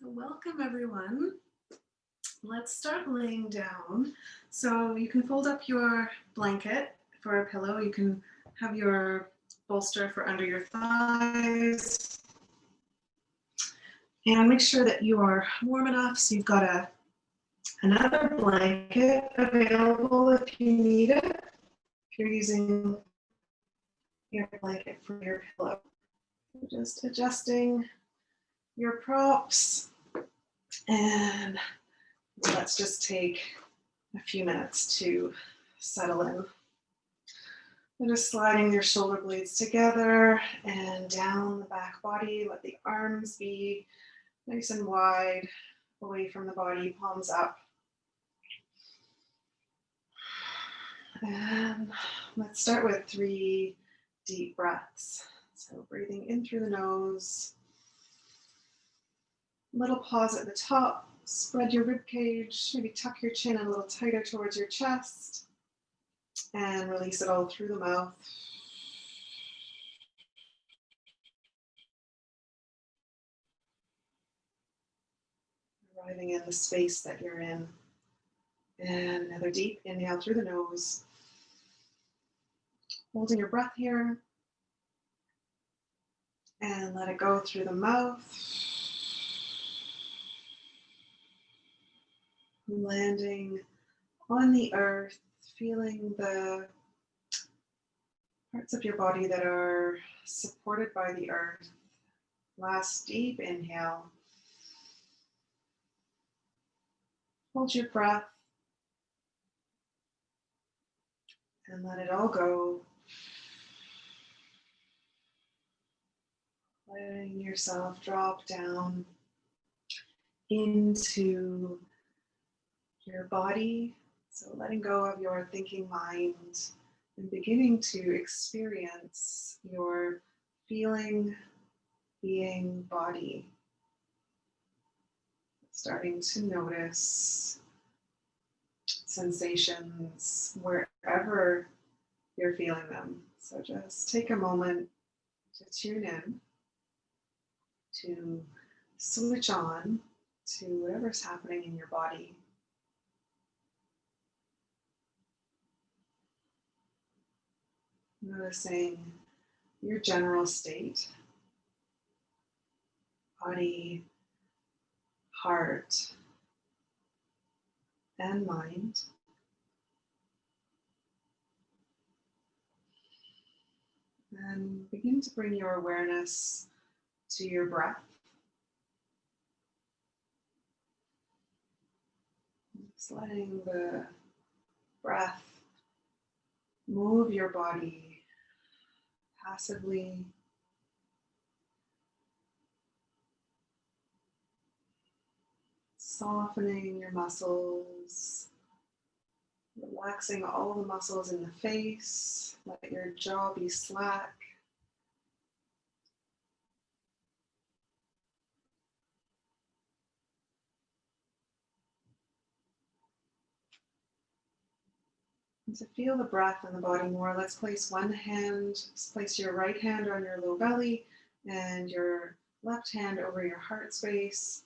So welcome everyone. Let's start laying down. So you can fold up your blanket for a pillow. You can have your bolster for under your thighs. And make sure that you are warm enough so you've got another blanket available if you need it. If you're using your blanket for your pillow. Just adjusting your props, and let's just take a few minutes to settle in. And just sliding your shoulder blades together and down the back body. Let the arms be nice and wide away from the body, palms up. And let's start with 3 deep breaths. So breathing in through the nose. Little pause at the top. Spread your rib cage. Maybe tuck your chin a little tighter towards your chest. And release it all through the mouth. Arriving in the space that you're in. And another deep inhale through the nose. Holding your breath here. And let it go through the mouth. Landing on the earth, feeling the parts of your body that are supported by the earth. Last deep inhale. Hold your breath and let it all go. Letting yourself drop down into your body. So letting go of your thinking mind and beginning to experience your feeling, being body. Starting to notice sensations wherever you're feeling them. So just take a moment to tune in, to switch on to whatever's happening in your body. Noticing your general state, body, heart, and mind. And begin to bring your awareness to your breath. Just letting the breath move your body passively. Softening your muscles, relaxing all the muscles in the face. Let your jaw be slack. And to feel the breath in the body more, let's place place your right hand on your low belly and your left hand over your heart space.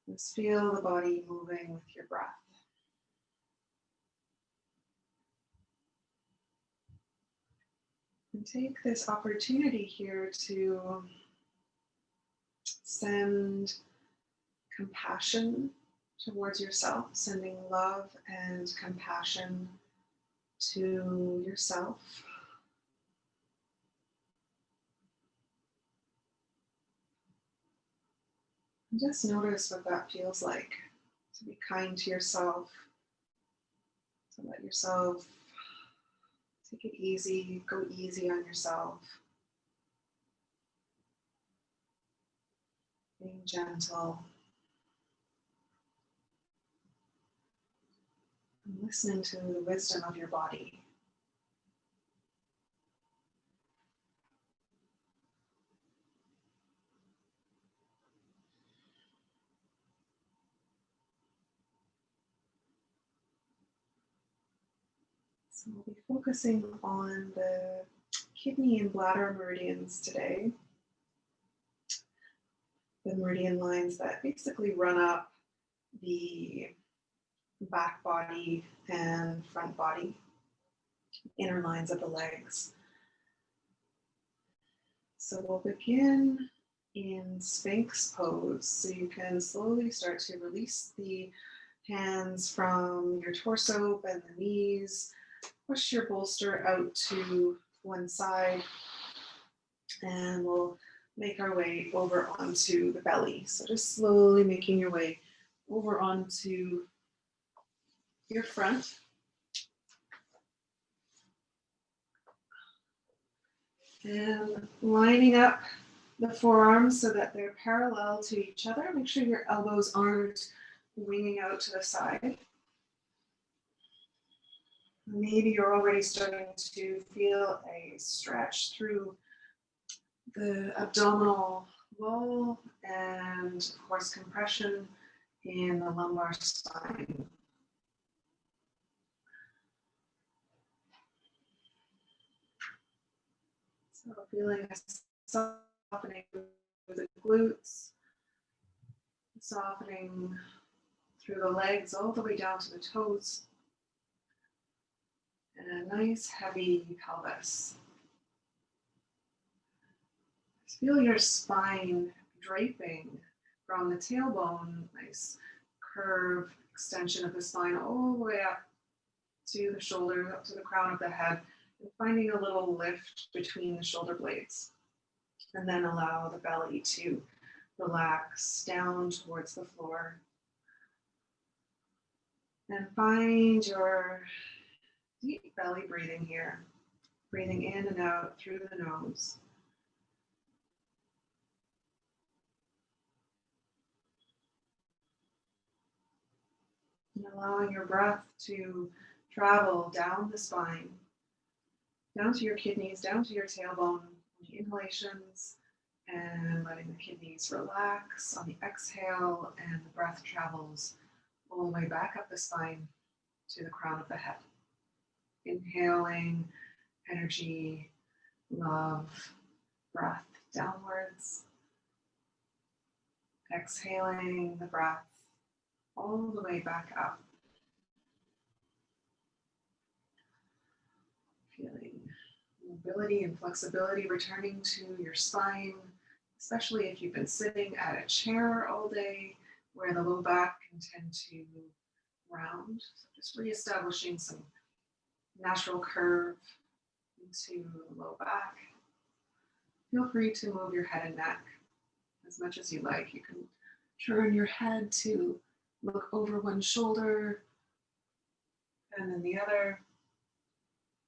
Just feel the body moving with your breath. And take this opportunity here to send compassion towards yourself, sending love and compassion to yourself. And just notice what that feels like, to be kind to yourself, to let yourself take it easy, go easy on yourself. Being gentle. And listening to the wisdom of your body. So we'll be focusing on the kidney and bladder meridians today. the meridian lines that basically run up the back body and front body, inner lines of the legs. So we'll begin in Sphinx pose. So you can slowly start to release the hands from your torso, bend the knees, push your bolster out to one side, and we'll make our way over onto the belly. So just slowly making your way over onto your front. And lining up the forearms so that they're parallel to each other. Make sure your elbows aren't winging out to the side. Maybe you're already starting to feel a stretch through the abdominal wall and, of course, compression in the lumbar spine. So feeling a softening through the glutes, softening through the legs all the way down to the toes, and a nice heavy pelvis. Just feel your spine draping from the tailbone, nice curve, extension of the spine all the way up to the shoulders, up to the crown of the head, and finding a little lift between the shoulder blades. And then allow the belly to relax down towards the floor. And find your deep belly breathing here. Breathing in and out through the nose. And allowing your breath to travel down the spine, down to your kidneys, down to your tailbone on the inhalations, and letting the kidneys relax on the exhale, and the breath travels all the way back up the spine to the crown of the head. Inhaling energy, love, breath downwards. Exhaling the breath all the way back up. Feeling mobility and flexibility returning to your spine, especially if you've been sitting at a chair all day where the low back can tend to round. So just reestablishing some natural curve into the low back. Feel free to move your head and neck as much as you like. You can turn your head to look over one shoulder and then the other.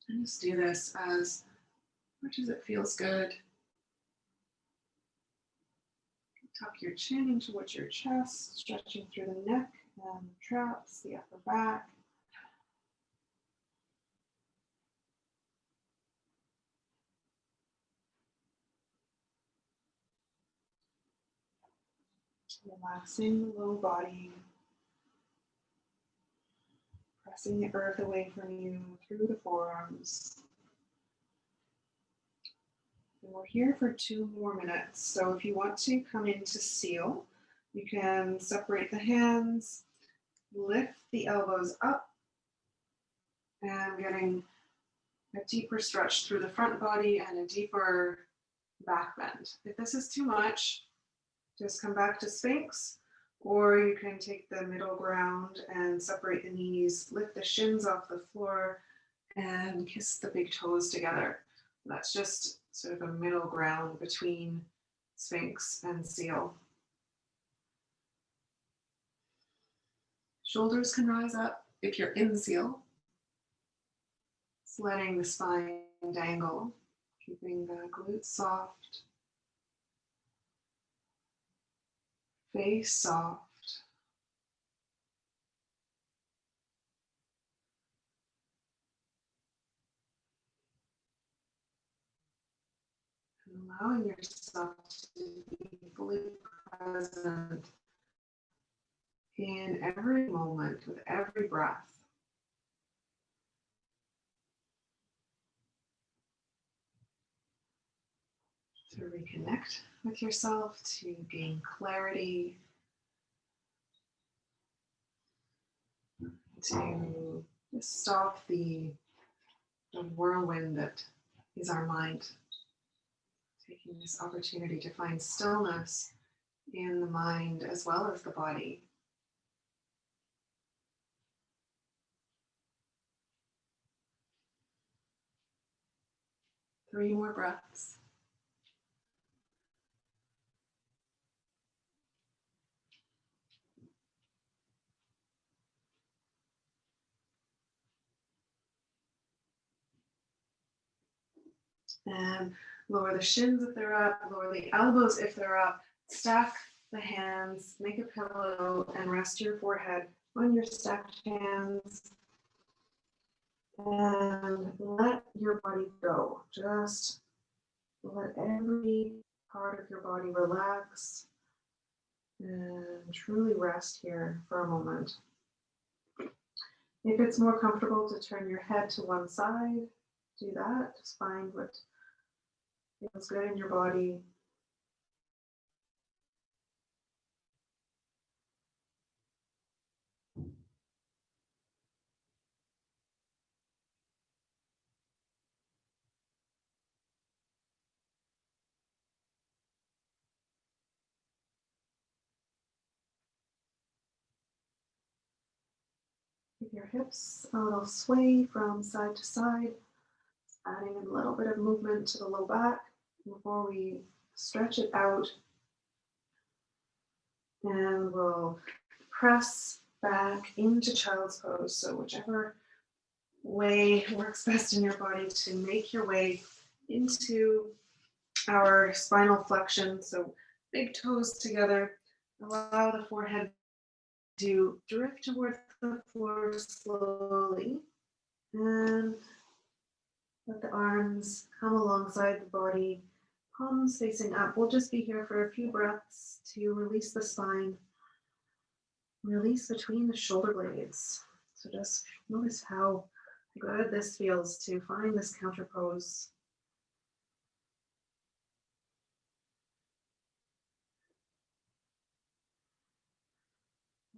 And just do this as much as it feels good. Tuck your chin in towards your chest, stretching through the neck and the traps, the upper back. Relaxing the low body, pressing the earth away from you through the forearms. And we're here for 2 more minutes. So if you want to come into seal, you can separate the hands, lift the elbows up, and getting a deeper stretch through the front body and a deeper back bend. If this is too much, just come back to Sphinx, or you can take the middle ground and separate the knees, lift the shins off the floor, and kiss the big toes together. That's just sort of a middle ground between Sphinx and seal. Shoulders can rise up if you're in seal. Just letting the spine dangle, keeping the glutes soft, face soft. And allowing yourself to be fully present in every moment with every breath. to reconnect with yourself, to gain clarity, to just stop the whirlwind that is our mind, taking this opportunity to find stillness in the mind as well as the body. 3 more breaths. And lower the shins if they're up, lower the elbows if they're up, stack the hands, make a pillow, and rest your forehead on your stacked hands. And let your body go. Just let every part of your body relax and truly rest here for a moment. If it's more comfortable to turn your head to one side, do that. Just find what feels good in your body. Give your hips a little sway from side to side, adding a little bit of movement to the low back before we stretch it out. And we'll press back into child's pose. So whichever way works best in your body to make your way into our spinal flexion. So big toes together, allow the forehead to drift towards the floor slowly, and let the arms come alongside the body, palms facing up. We'll just be here for a few breaths to release the spine, release between the shoulder blades. So just notice how good this feels to find this counter pose.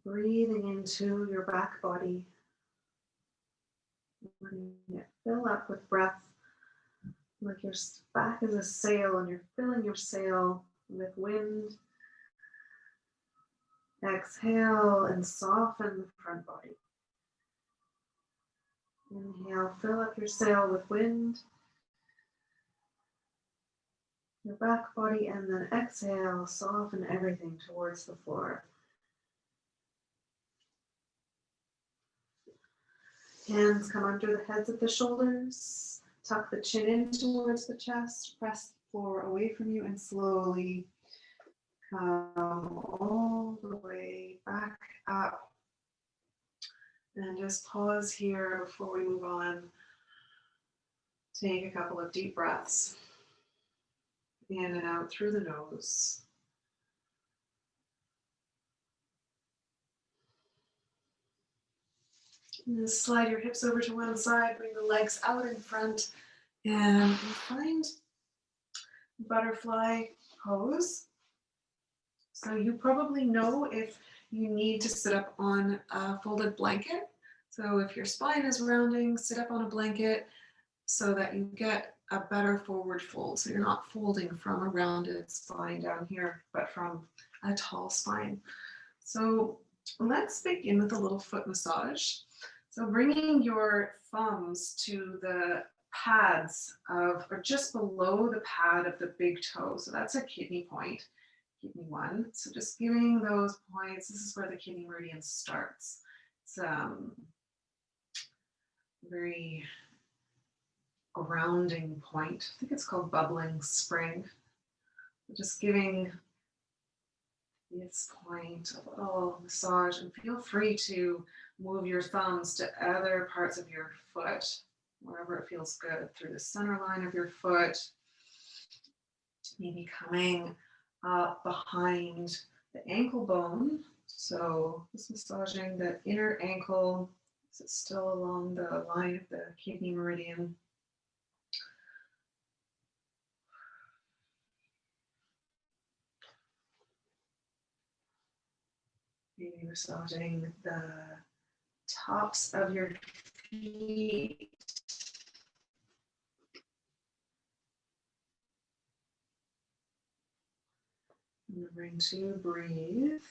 Breathing into your back body, letting it fill up with breath, like your back is a sail and you're filling your sail with wind. Exhale and soften the front body. Inhale, fill up your sail with wind, your back body, and then exhale, soften everything towards the floor. Hands come under the heads of the shoulders. Tuck the chin in towards the chest. Press the floor away from you and slowly come all the way back up. And just pause here before we move on. Take a couple of deep breaths. In and out through the nose. And then slide your hips over to one side, bring the legs out in front, and find butterfly pose. So you probably know if you need to sit up on a folded blanket. So if your spine is rounding, sit up on a blanket so that you get a better forward fold. So you're not folding from a rounded spine down here, but from a tall spine. So let's begin with a little foot massage. So bringing your thumbs to the pads of, or just below the pad of the big toe. So that's a kidney point, kidney 1. So just giving those points, this is where the kidney meridian starts. It's very grounding point. I think it's called bubbling spring. Just giving this point a little massage, and feel free to move your thumbs to other parts of your foot, wherever it feels good, through the center line of your foot, maybe coming up behind the ankle bone. So just massaging the inner ankle. Is it still along the line of the kidney meridian? Maybe massaging the tops of your feet. Remembering to breathe.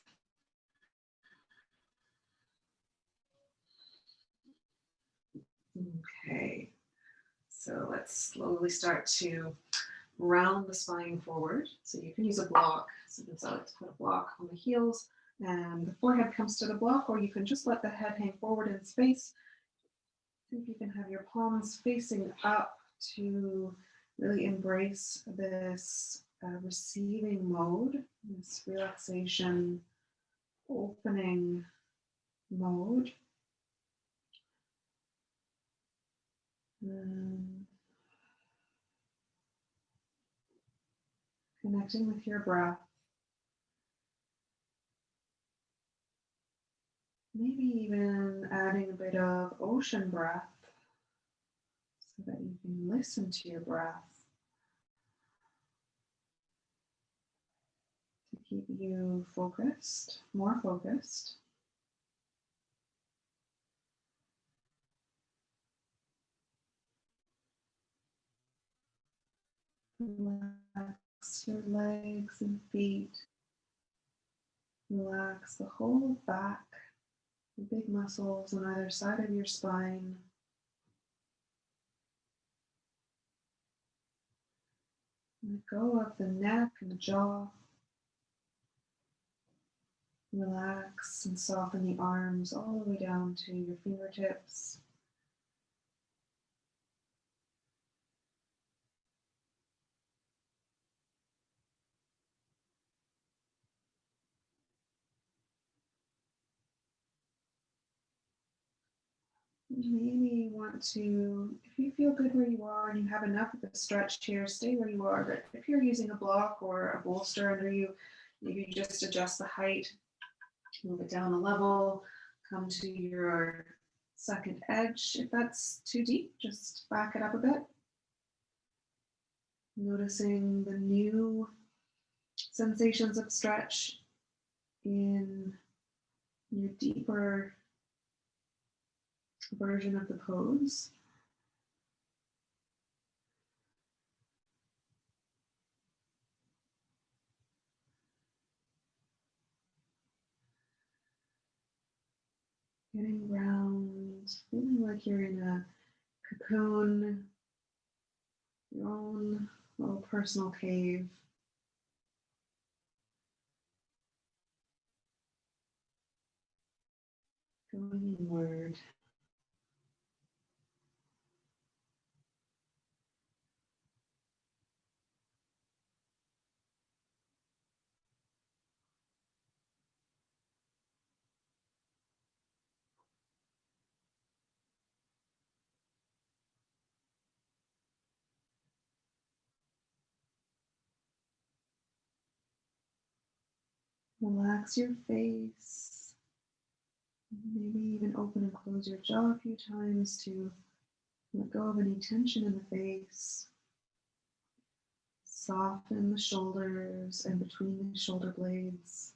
Okay, so let's slowly start to round the spine forward. So you can use a block. Sometimes I like to put a block on the heels and the forehead comes to the block, or you can just let the head hang forward in space. See if you can have your palms facing up to really embrace this receiving mode, this relaxation, opening mode. Connecting with your breath. Maybe even adding a bit of ocean breath so that you can listen to your breath to keep you focused, more focused. Relax your legs and feet. Relax the whole back, the big muscles on either side of your spine. Let go of the neck and the jaw. Relax and soften the arms all the way down to your fingertips. Maybe you want to, if you feel good where you are and you have enough of a stretch here, stay where you are. But if you're using a block or a bolster under you, maybe just adjust the height, move it down a level, come to your second edge. If that's too deep, just back it up a bit. Noticing the new sensations of stretch in your deeper version of the pose. Getting round, feeling like you're in a cocoon, your own little personal cave. Going inward. Relax your face. Maybe even open and close your jaw a few times to let go of any tension in the face. Soften the shoulders and between the shoulder blades.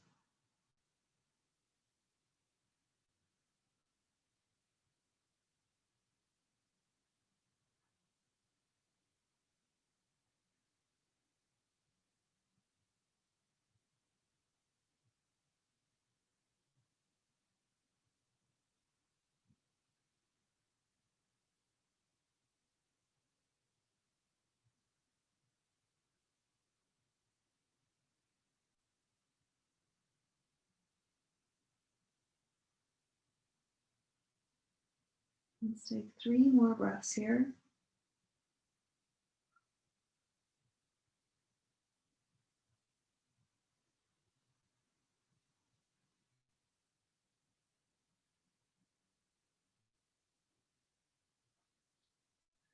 Let's take 3 more breaths here.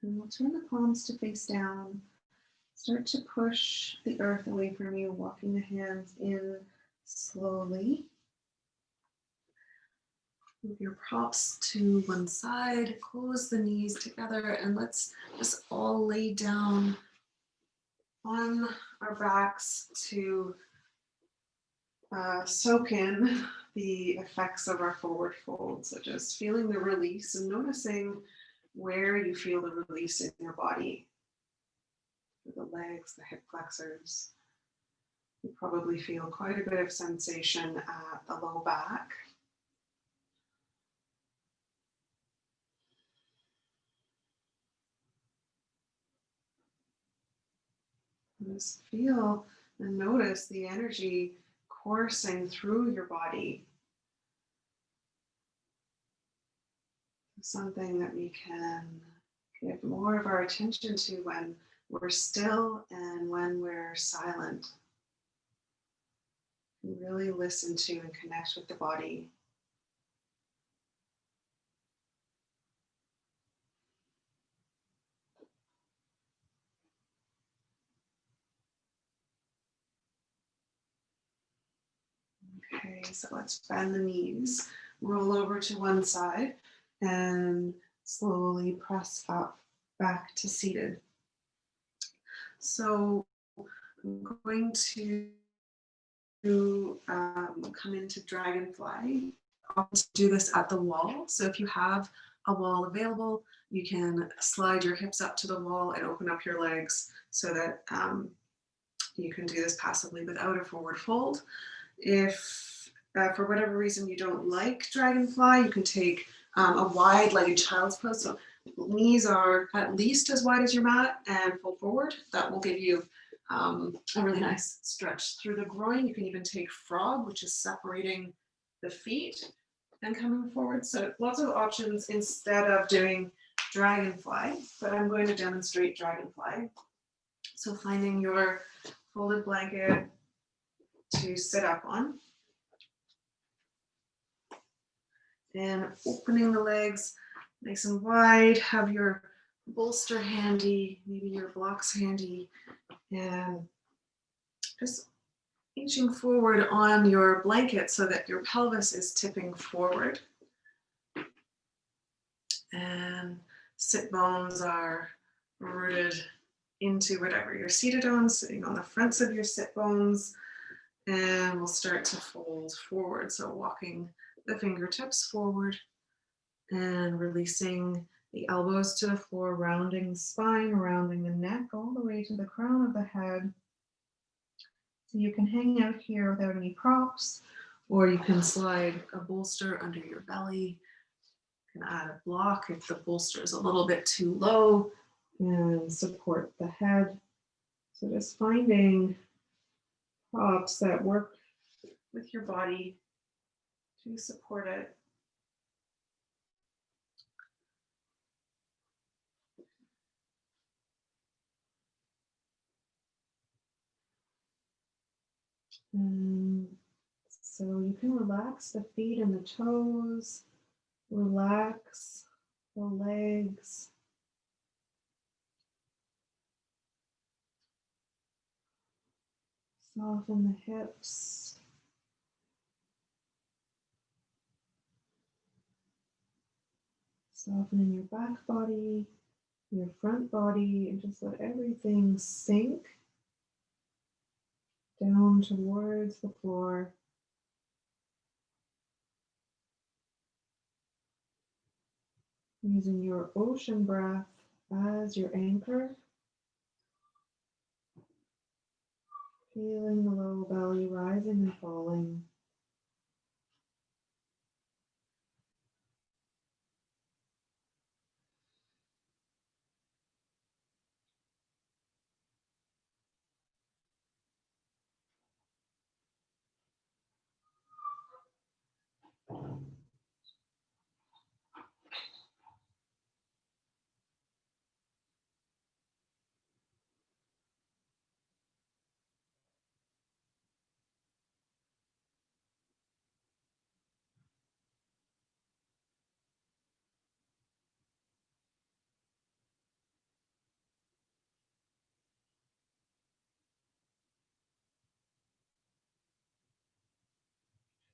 And we'll turn the palms to face down. Start to push the earth away from you, walking the hands in slowly. Move your props to one side, close the knees together, and let's just all lay down on our backs to soak in the effects of our forward fold. So just feeling the release and noticing where you feel the release in your body. The legs, the hip flexors. You probably feel quite a bit of sensation at the low back. Just feel and notice the energy coursing through your body. Something that we can give more of our attention to when we're still and when we're silent. And really listen to and connect with the body. Okay, so let's bend the knees, roll over to one side, and slowly press up back to seated. So I'm going to come into dragonfly. I'll do this at the wall. So if you have a wall available, you can slide your hips up to the wall and open up your legs so that you can do this passively without a forward fold. If for whatever reason you don't like dragonfly, you can take a wide-legged child's pose. So knees are at least as wide as your mat and fold forward. That will give you a really nice stretch through the groin. You can even take frog, which is separating the feet and coming forward. So lots of options instead of doing dragonfly, but I'm going to demonstrate dragonfly. So finding your folded blanket to sit up on and opening the legs nice and wide. Have your bolster handy, maybe your blocks handy, and just inching forward on your blanket so that your pelvis is tipping forward. And sit bones are rooted into whatever you're seated on, sitting on the fronts of your sit bones. And we'll start to fold forward. So walking the fingertips forward and releasing the elbows to the floor, rounding the spine, rounding the neck all the way to the crown of the head. So you can hang out here without any props, or you can slide a bolster under your belly. You can add a block if the bolster is a little bit too low and support the head. So just finding props that work with your body to support it. So you can relax the feet and the toes, relax the legs, soften the hips, softening your back body, your front body, and just let everything sink down towards the floor. Using your ocean breath as your anchor. Feeling the low belly rising and falling.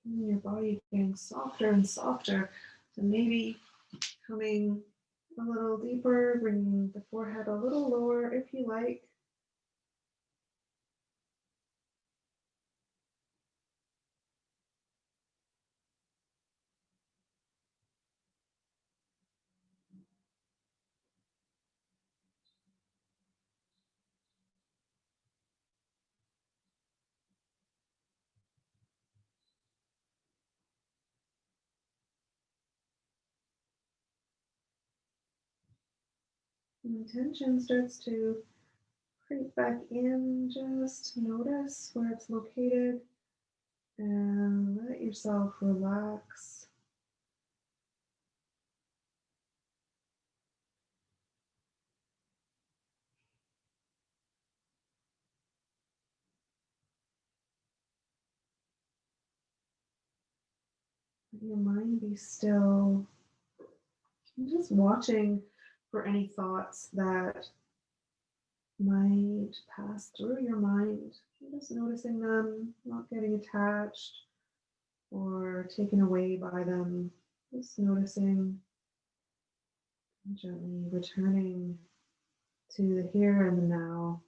And your body getting softer and softer. So maybe coming a little deeper, bringing the forehead a little lower if you like. When tension starts to creep back in, just notice where it's located and let yourself relax. Let your mind be still. I'm just watching for any thoughts that might pass through your mind. You're just noticing them, not getting attached or taken away by them. Just noticing, gently returning to the here and the now.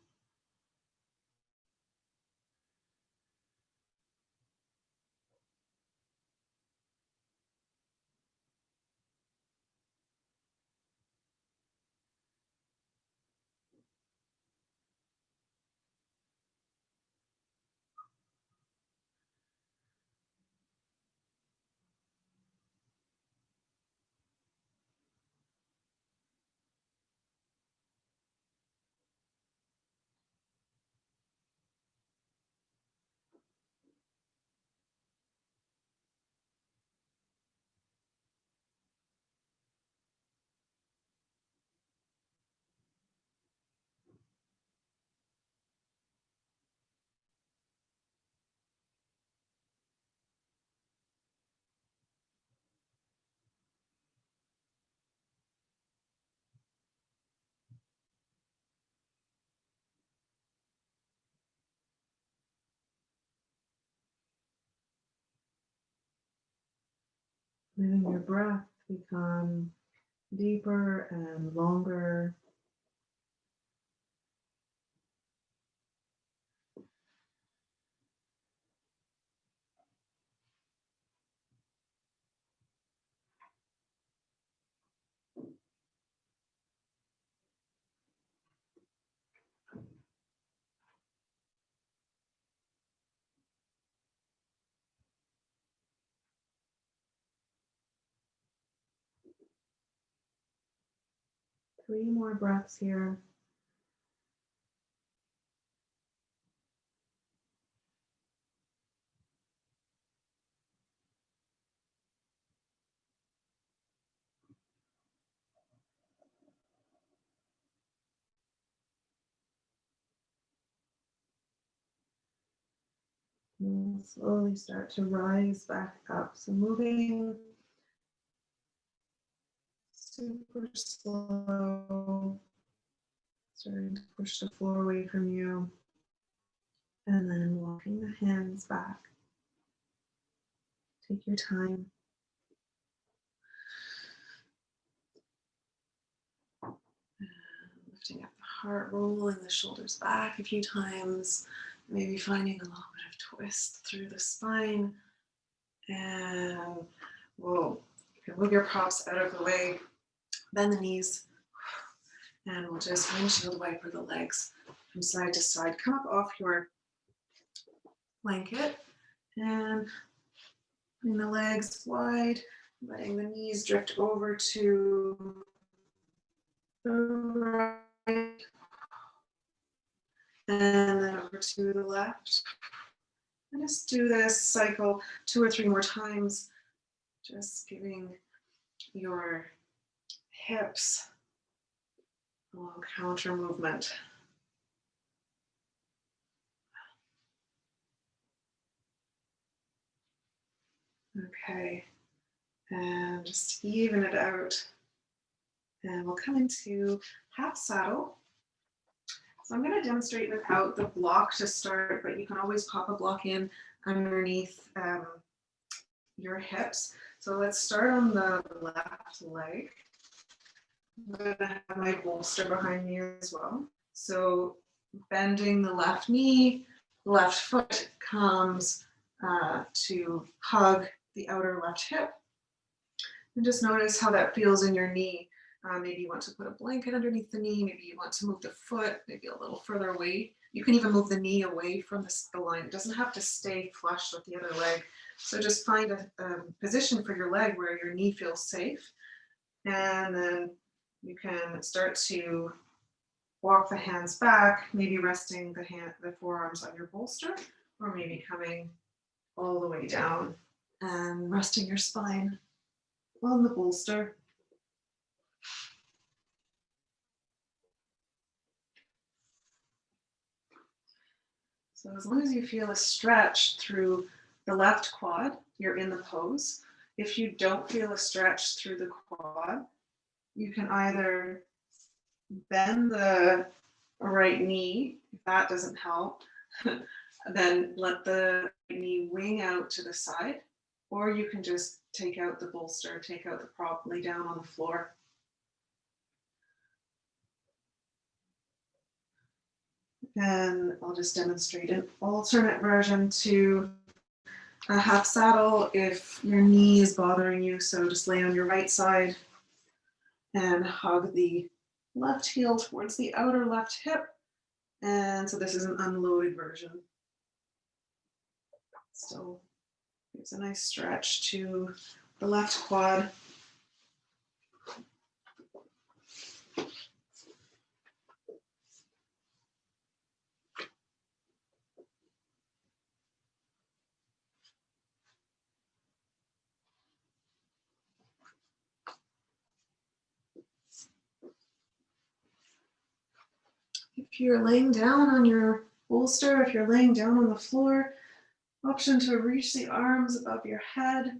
Letting your breath become deeper and longer. 3 more breaths here. And slowly start to rise back up. So moving super slow, starting to push the floor away from you, and then walking the hands back. Take your time. Lifting up the heart, rolling the shoulders back a few times, maybe finding a little bit of twist through the spine. And we'll move your props out of the way, bend the knees, and we'll just windshield wiper the legs from side to side. Come up off your blanket and putting the legs wide, letting the knees drift over to the right and then over to the left. And just do this cycle 2 or 3 more times, just giving your hips a little counter movement. Okay, and just even it out. And we'll come into half saddle. So I'm going to demonstrate without the block to start, but you can always pop a block in underneath your hips. So let's start on the left leg. I'm going to have my bolster behind me as well. So bending the left knee, left foot comes to hug the outer left hip. And just notice how that feels in your knee. Maybe you want to put a blanket underneath the knee. Maybe you want to move the foot maybe a little further away. You can even move the knee away from the line. It doesn't have to stay flush with the other leg. So just find a position for your leg where your knee feels safe. And then You can start to walk the hands back, maybe resting the forearms on your bolster, or maybe coming all the way down and resting your spine on the bolster. So as long as you feel a stretch through the left quad, you're in the pose. If you don't feel a stretch through the quad, you can either bend the right knee. If that doesn't help, then let the knee wing out to the side, or you can just take out the bolster, take out the prop, lay down on the floor. And I'll just demonstrate an alternate version to a half saddle if your knee is bothering you. So just lay on your right side and hug the left heel towards the outer left hip. And so this is an unloaded version. So it's a nice stretch to the left quad. If you're laying down on your bolster, if you're laying down on the floor, option to reach the arms above your head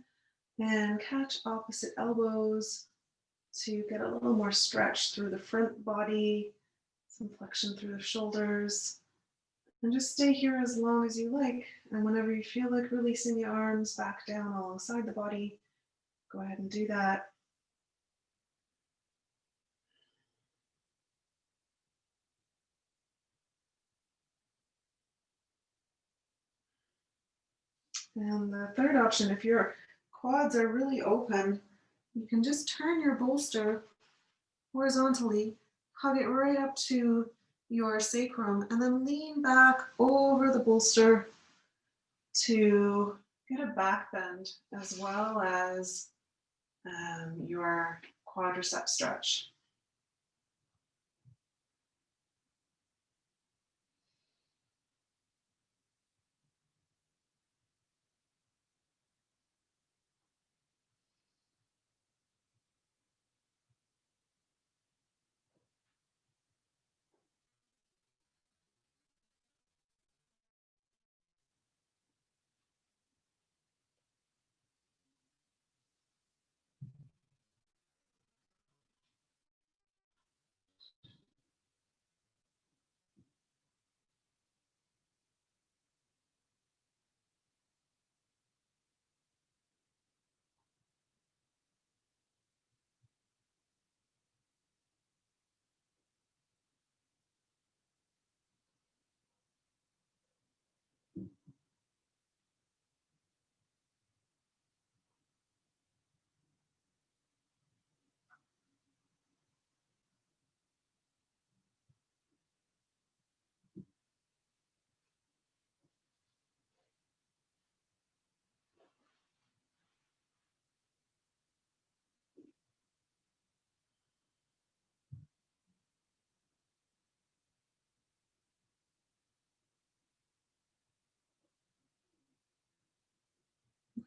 and catch opposite elbows to get a little more stretch through the front body, some flexion through the shoulders. And just stay here as long as you like. And whenever you feel like releasing the arms back down alongside the body, go ahead and do that. And the third option, if your quads are really open, you can just turn your bolster horizontally, hug it right up to your sacrum, and then lean back over the bolster to get a back bend as well as your quadricep stretch.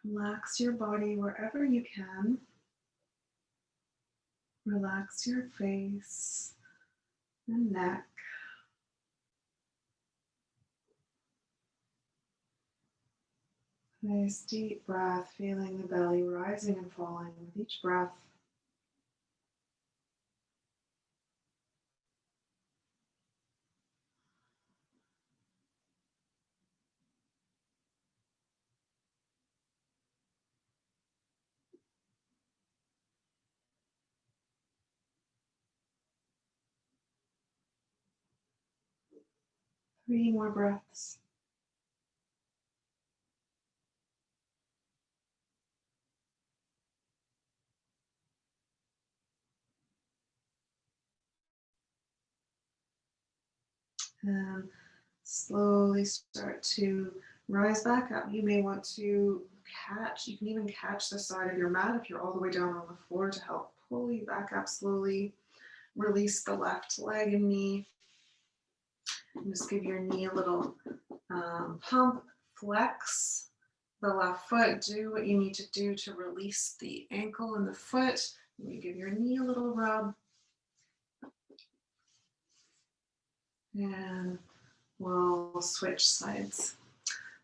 Relax your body wherever you can. Relax your face and neck. Nice deep breath, feeling the belly rising and falling with each breath. Three more breaths. And slowly start to rise back up. You may want to you can even catch the side of your mat if you're all the way down on the floor to help pull you back up slowly. release the left leg and knee. And just give your knee a little pump, flex the left foot. Do what you need to do to release the ankle and the foot. You give your knee a little rub. And we'll switch sides.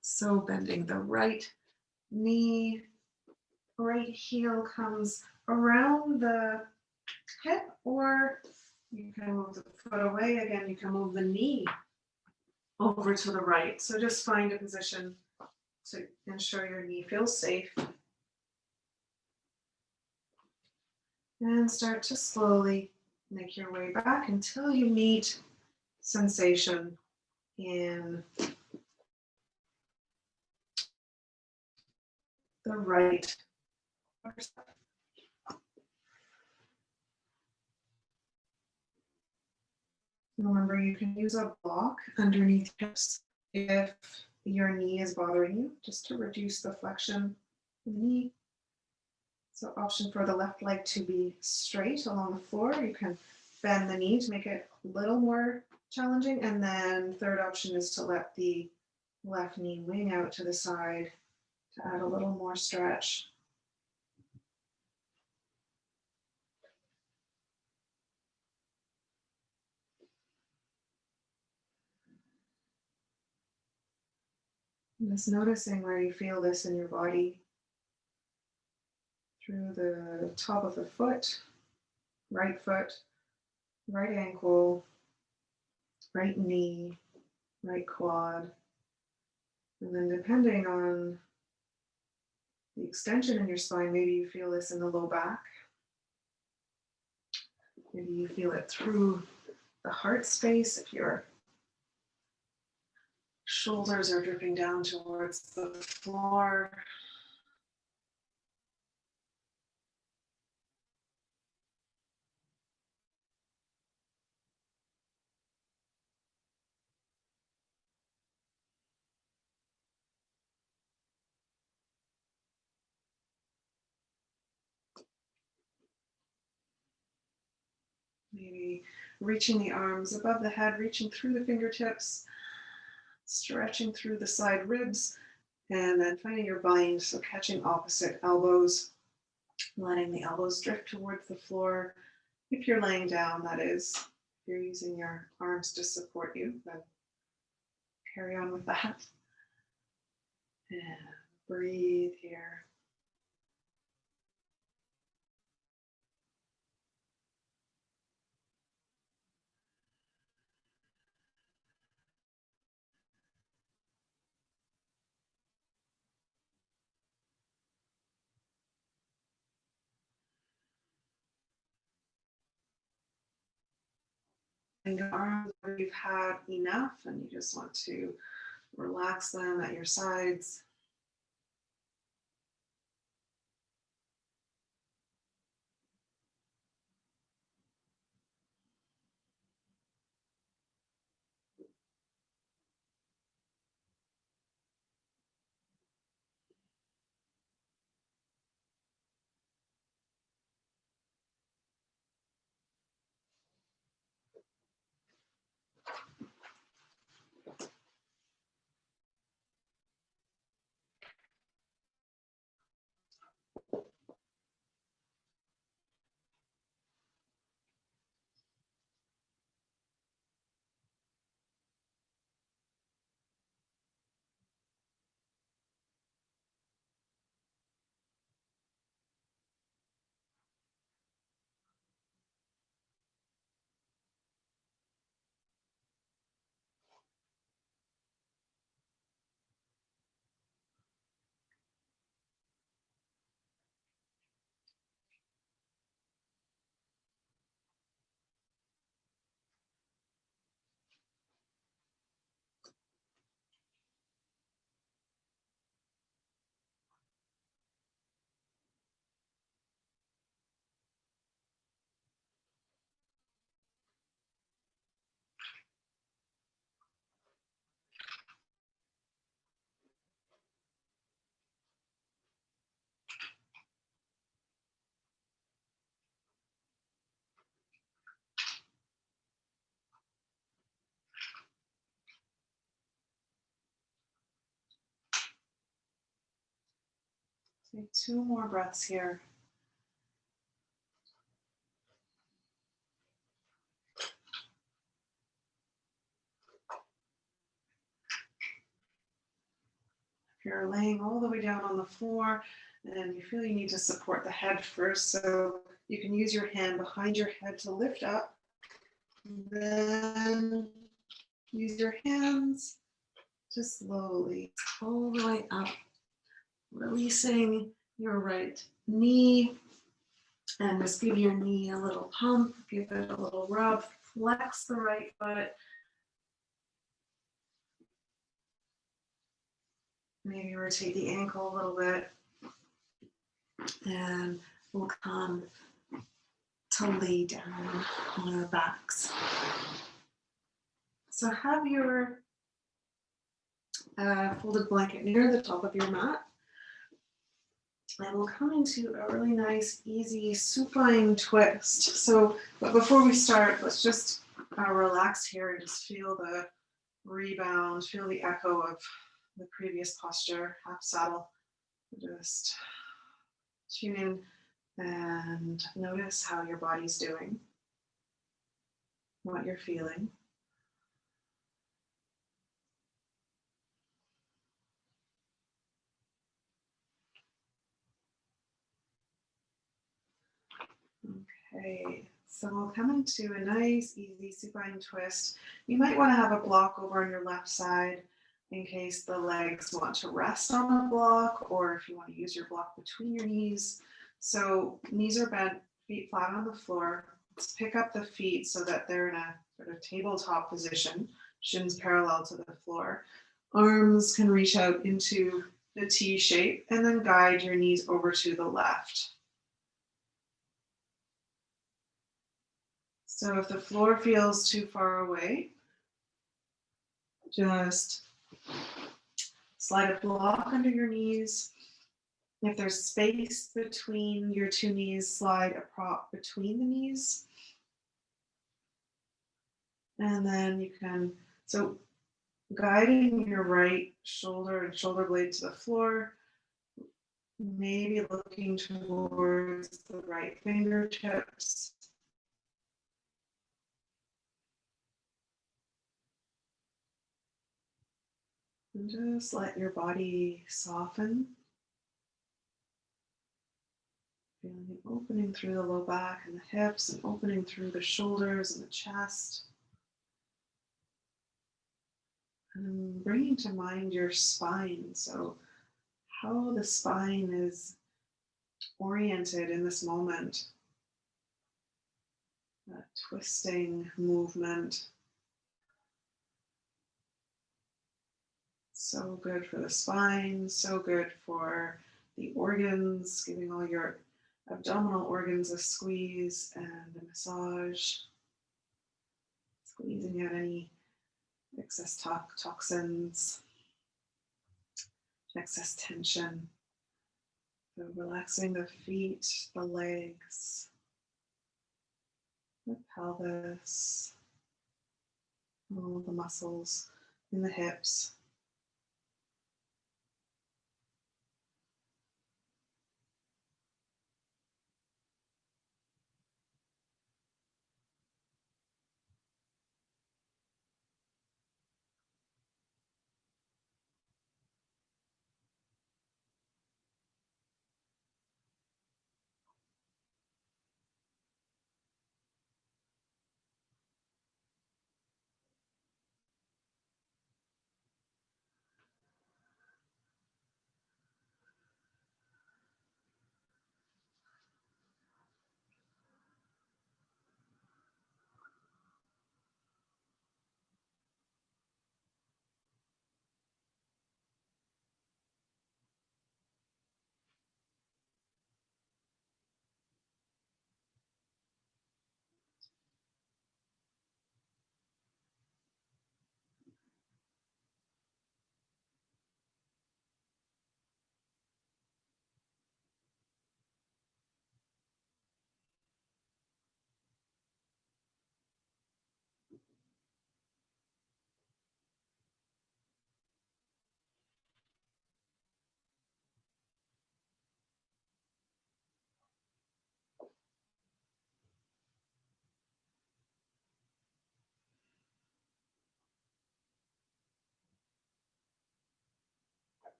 So bending the right knee, right heel comes around the hip, or you can move the foot away. Again, you can move the knee over to the right. So just find a position to ensure your knee feels safe. And start to slowly make your way back until you meet sensation in the right. Remember, you can use a block underneath hips if your knee is bothering you, just to reduce the flexion of the knee. So option for the left leg to be straight along the floor. You can bend the knee to make it a little more challenging. And then third option is to let the left knee wing out to the side to add a little more stretch. And just noticing where you feel this in your body. Through the top of the foot, right ankle, right knee, right quad. And then depending on the extension in your spine, maybe you feel this in the low back. Maybe you feel it through the heart space if your shoulders are dripping down towards the floor. Maybe reaching the arms above the head, reaching through the fingertips, stretching through the side ribs, and then finding your bind, so catching opposite elbows, letting the elbows drift towards the floor. If you're laying down, that is. If you're using your arms to support you, then carry on with that. And breathe here. And your arms, where you've had enough and you just want to relax them at your sides. Take 2 more breaths here. If you're laying all the way down on the floor and you feel you need to support the head first, so you can use your hand behind your head to lift up. Then use your hands to slowly all the way up, releasing your right knee, and just give your knee a little pump, give it a little rub, flex the right foot. Maybe rotate the ankle a little bit, and we'll come to lay down on our backs. So have your folded blanket near the top of your mat. And we'll come into a really nice, easy supine twist. So, but before we start, let's just relax here and just feel the rebound, feel the echo of the previous posture, half saddle. Just tune in and notice how your body's doing, what you're feeling. Okay, so we'll come into a nice, easy supine twist. You might want to have a block over on your left side in case the legs want to rest on a block, or if you want to use your block between your knees. So knees are bent, feet flat on the floor. Let's pick up the feet so that they're in a sort of tabletop position, shins parallel to the floor. Arms can reach out into the T shape, and then guide your knees over to the left. So if the floor feels too far away, just slide a block under your knees. If there's space between your two knees, slide a prop between the knees. And then you can, so guiding your right shoulder and shoulder blade to the floor, maybe looking towards the right fingertips. And just let your body soften. Feeling the opening through the low back and the hips, and opening through the shoulders and the chest. And bringing to mind your spine. So how the spine is oriented in this moment. That twisting movement. So good for the spine, so good for the organs, giving all your abdominal organs a squeeze and a massage. Squeezing out any excess toxins, excess tension. So relaxing the feet, the legs, the pelvis, all the muscles in the hips.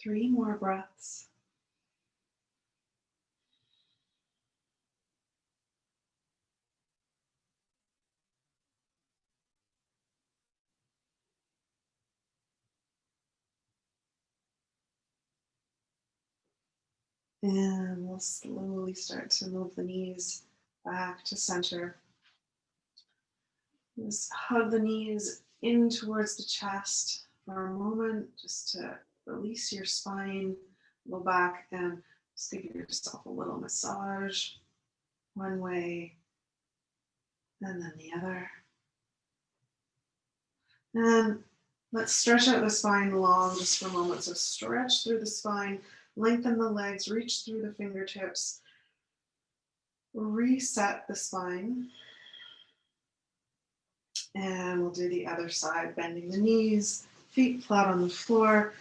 3 more breaths. And we'll slowly start to move the knees back to center. Just hug the knees in towards the chest for a moment, just to release your spine, low back, and just give yourself a little massage one way and then the other. And let's stretch out the spine long just for a moment. So stretch through the spine, lengthen the legs, reach through the fingertips, reset the spine. And we'll do the other side, bending the knees, feet flat on the floor,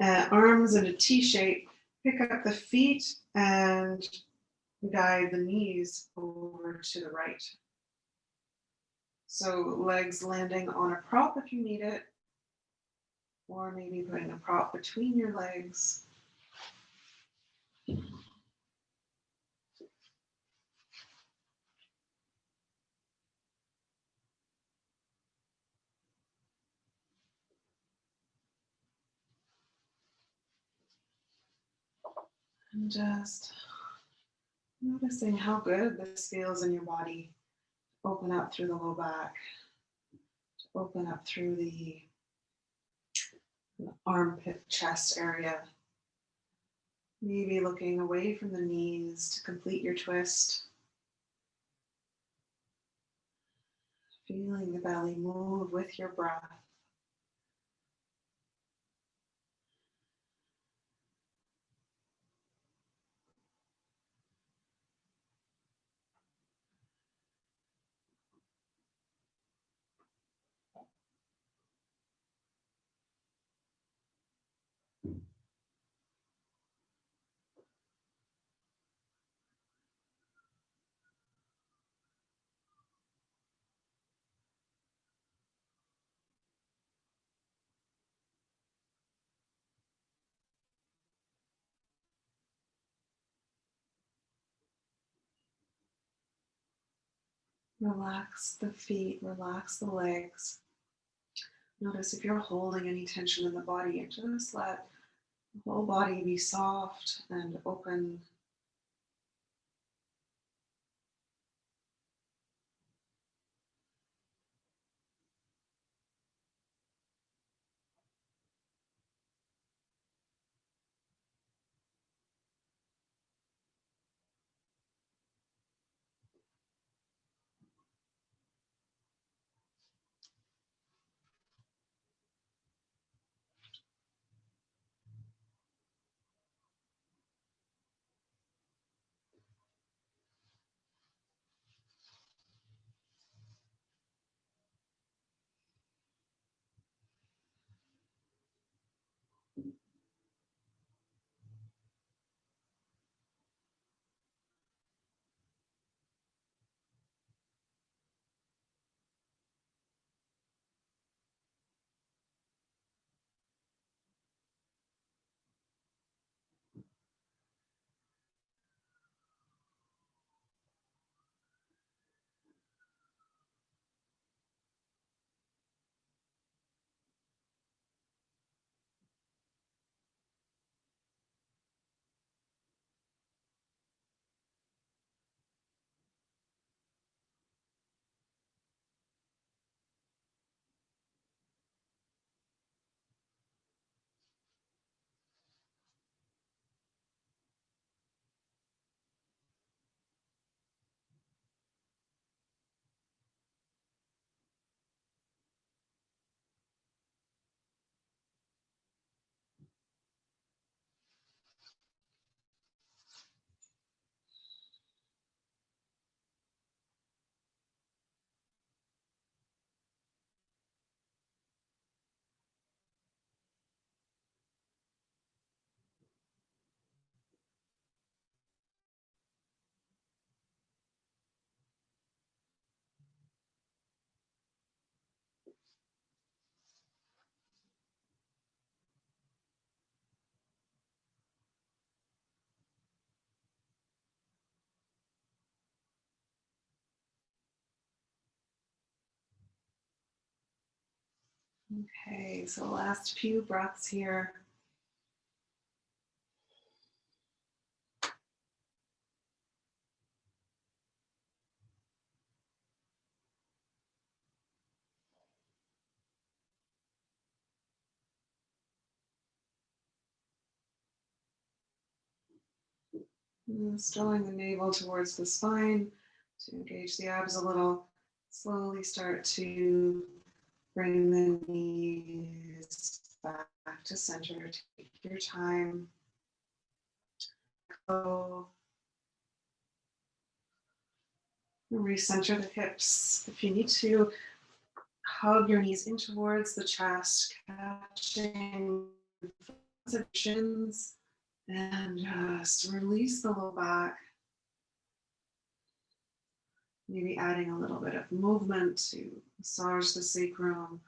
arms in a T shape. Pick up the feet and guide the knees over to the right. So legs landing on a prop if you need it, or maybe putting a prop between your legs. And just noticing how good this feels in your body. Open up through the low back, open up through the armpit, chest area. Maybe looking away from the knees to complete your twist. Feeling the belly move with your breath. Relax the feet, relax the legs. Notice if you're holding any tension in the body, and just let the whole body be soft and open. Okay, so last few breaths here. Strolling the navel towards the spine to engage the abs a little. Slowly start to bring the knees back to center. Take your time. Go. Recenter the hips. If you need to, hug your knees in towards the chest, catching the shins, and just release the low back. Maybe adding a little bit of movement to massage the sacrum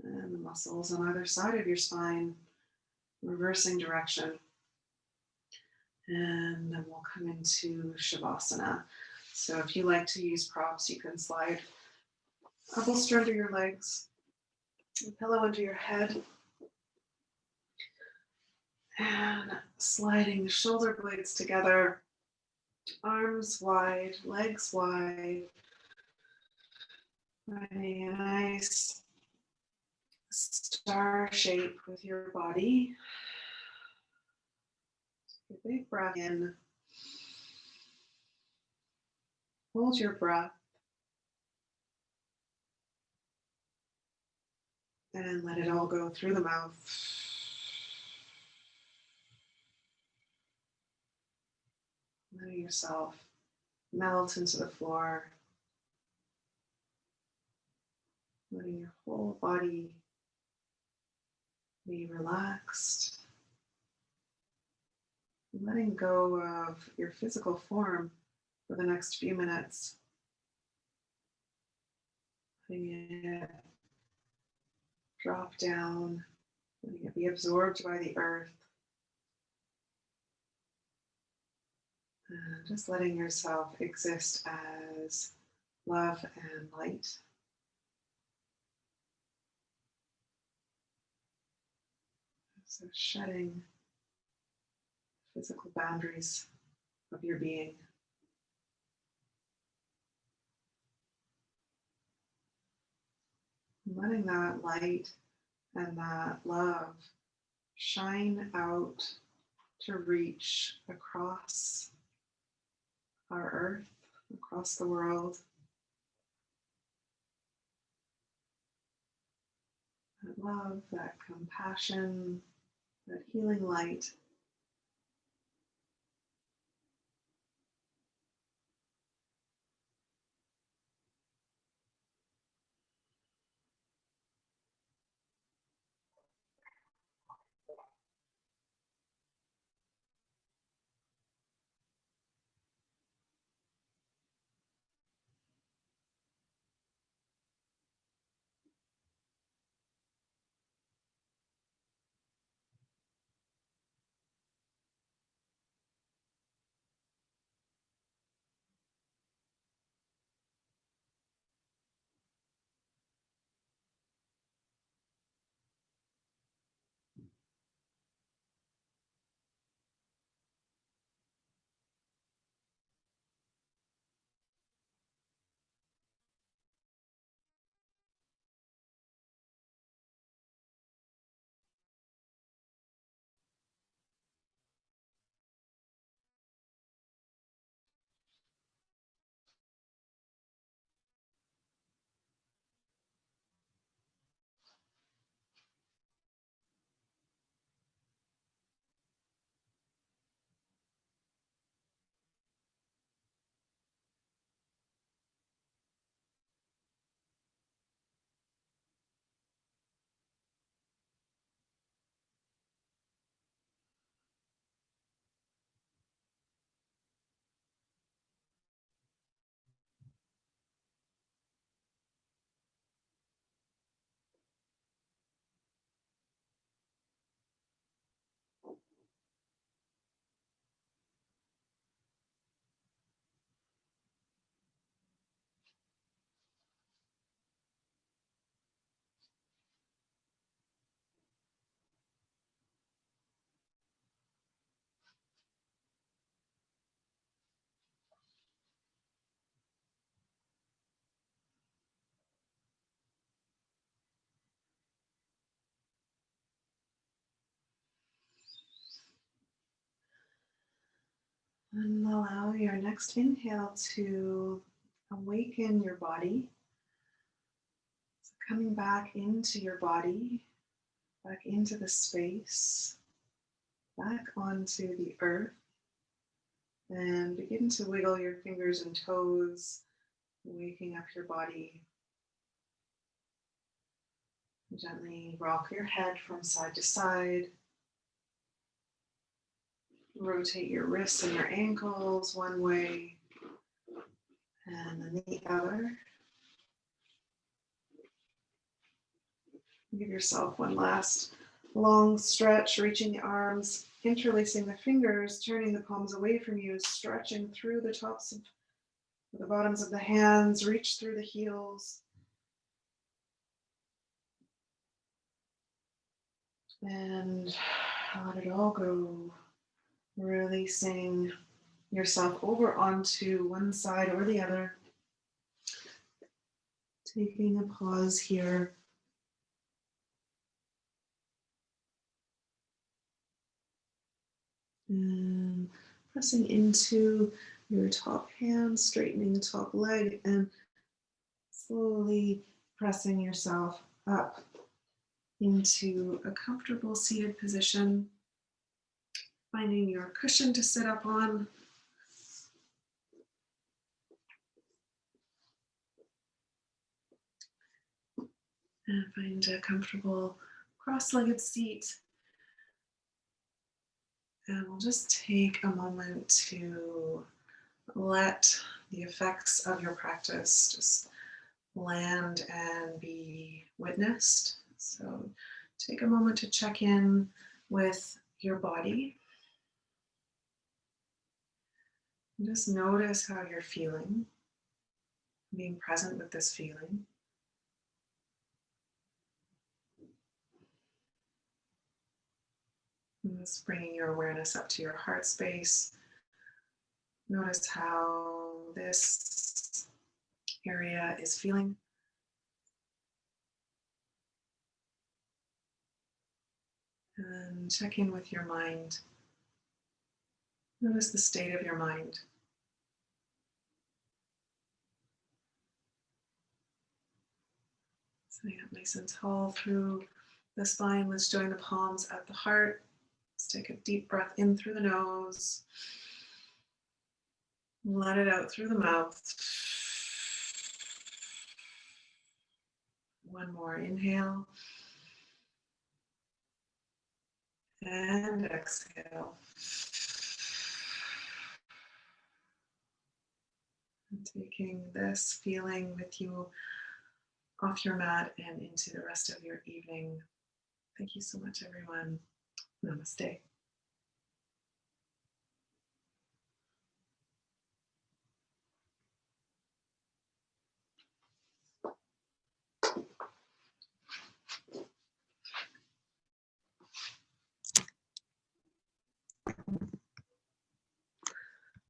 and the muscles on either side of your spine, reversing direction. And then we'll come into Shavasana. So if you like to use props, you can slide a bolster under your legs, a pillow under your head, and sliding the shoulder blades together, arms wide, legs wide, finding a nice star shape with your body. Take a big breath in. Hold your breath. And let it all go through the mouth. Letting yourself melt into the floor. Letting your whole body be relaxed. Letting go of your physical form for the next few minutes. Letting it drop down, letting it be absorbed by the earth. And just letting yourself exist as love and light. So shedding physical boundaries of your being. Letting that light and that love shine out to reach across our earth, across the world. That love, that compassion, that healing light. And allow your next inhale to awaken your body. So coming back into your body, back into the space, back onto the earth. And begin to wiggle your fingers and toes, waking up your body. Gently rock your head from side to side. Rotate your wrists and your ankles one way and then the other. Give yourself one last long stretch, reaching the arms, interlacing the fingers, turning the palms away from you, stretching through the tops of the bottoms of the hands, reach through the heels. And let it all go. Releasing yourself over onto one side or the other. Taking a pause here. And pressing into your top hand, straightening the top leg, and slowly pressing yourself up into a comfortable seated position. Finding your cushion to sit up on. And find a comfortable cross-legged seat. And we'll just take a moment to let the effects of your practice just land and be witnessed. So take a moment to check in with your body. And just notice how you're feeling, being present with this feeling. And just bringing your awareness up to your heart space. Notice how this area is feeling. And check in with your mind. Notice the state of your mind. Sitting up nice and tall through the spine. Let's join the palms at the heart. Let's take a deep breath in through the nose. Let it out through the mouth. One more inhale. And exhale. And taking this feeling with you off your mat and into the rest of your evening. Thank you so much, everyone. Namaste.